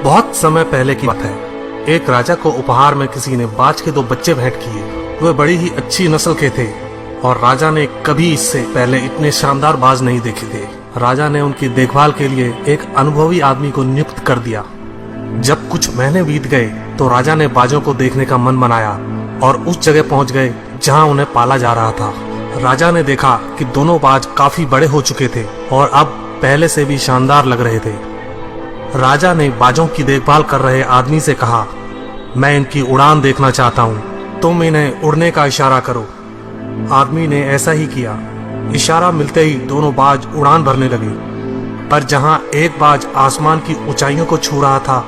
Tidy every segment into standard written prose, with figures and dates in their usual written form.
बहुत समय पहले की बात है। एक राजा को उपहार में किसी ने बाज के 2 बच्चे भेंट किए। वे बड़ी ही अच्छी नस्ल के थे और राजा ने कभी इससे पहले इतने शानदार बाज नहीं देखे थे। राजा ने उनकी देखभाल के लिए एक अनुभवी आदमी को नियुक्त कर दिया। जब कुछ महीने बीत गए तो राजा ने बाजों को देखने का मन बनाया और उस जगह पहुंच गए जहां उन्हें पाला जा रहा था। राजा ने देखा कि दोनों बाज काफी बड़े हो चुके थे और अब पहले से भी शानदार लग रहे थे। राजा ने बाजों की देखभाल कर रहे आदमी से कहा, मैं इनकी उड़ान देखना चाहता हूँ, तुम इन्हें उड़ने का इशारा करो। आदमी ने ऐसा ही किया। इशारा मिलते ही दोनों बाज उड़ान भरने लगे, पर जहाँ एक बाज आसमान की ऊंचाइयों को छू रहा था,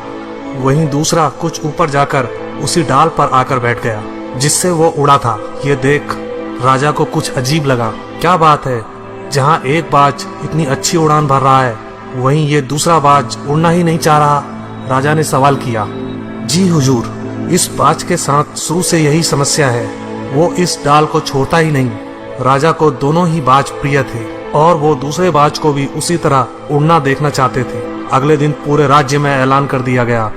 वहीं दूसरा कुछ ऊपर जाकर उसी डाल पर आकर बैठ गया जिससे वो उड़ा था। ये देख राजा को कुछ अजीब लगा। क्या बात है, जहाँ एक बाज इतनी अच्छी उड़ान भर रहा है, वहीं ये दूसरा बाज उड़ना ही नहीं चाह रहा। राजा ने सवाल किया, जी हुजूर, इस बाज के साथ शुरू से यही समस्या है, वो इस डाल को छोड़ता ही नहीं। राजा को दोनों ही बाज प्रिय थे और वो दूसरे बाज को भी उसी तरह उड़ना देखना चाहते थे। अगले दिन पूरे राज्य में ऐलान कर दिया गया,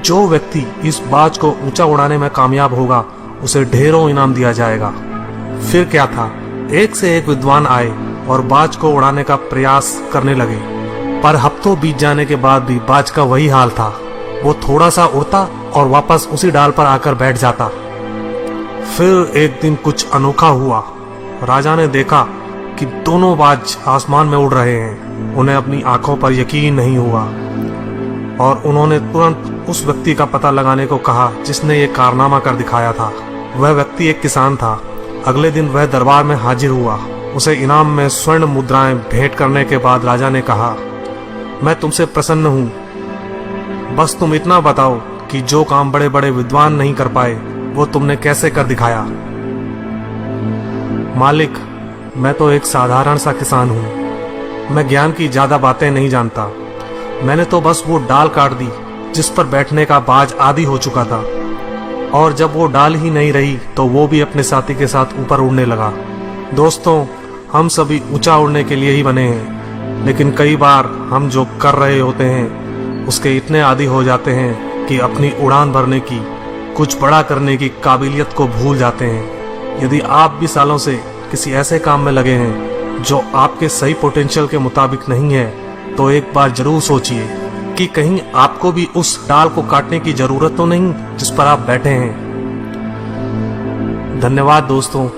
जो व्यक्ति इस बाज को ऊंचा उड़ाने में कामयाब होगा उसे ढेरों इनाम दिया जाएगा। फिर क्या था, एक से एक विद्वान आए और बाज को उड़ाने का प्रयास करने लगे, पर हफ्तों बीत जाने के बाद भी बाज का वही हाल था। वो थोड़ा सा उड़ता और वापस उसी डाल पर आकर बैठ जाता। फिर एक दिन कुछ अनोखा हुआ। राजा ने देखा कि दोनों बाज आसमान में उड़ रहे हैं। उन्हें अपनी आंखों पर यकीन नहीं हुआ और उन्होंने तुरंत उस व्यक्ति का पता लगाने को कहा जिसने ये कारनामा कर दिखाया था। वह व्यक्ति एक किसान था। अगले दिन वह दरबार में हाजिर हुआ। उसे इनाम में स्वर्ण मुद्राएं भेंट करने के बाद राजा ने कहा, मैं तुमसे प्रसन्न हूँ, बस तुम इतना बताओ कि जो काम बड़े बड़े विद्वान नहीं कर पाए वो तुमने कैसे कर दिखाया। मालिक, मैं तो एक साधारण सा किसान हूँ, मैं ज्ञान की ज्यादा बातें नहीं जानता। मैंने तो बस वो डाल काट दी जिस पर बैठने का बाज आदी हो चुका था, और जब वो डाल ही नहीं रही तो वो भी अपने साथी के साथ ऊपर उड़ने लगा। दोस्तों, हम सभी ऊंचा उड़ने के लिए ही बने हैं, लेकिन कई बार हम जो कर रहे होते हैं उसके इतने आदी हो जाते हैं कि अपनी उड़ान भरने की, कुछ बड़ा करने की काबिलियत को भूल जाते हैं। यदि आप भी सालों से किसी ऐसे काम में लगे हैं जो आपके सही पोटेंशियल के मुताबिक नहीं है, तो एक बार जरूर सोचिए कि कहीं आपको भी उस डाल को काटने की जरूरत तो नहीं जिस पर आप बैठे हैं। धन्यवाद दोस्तों।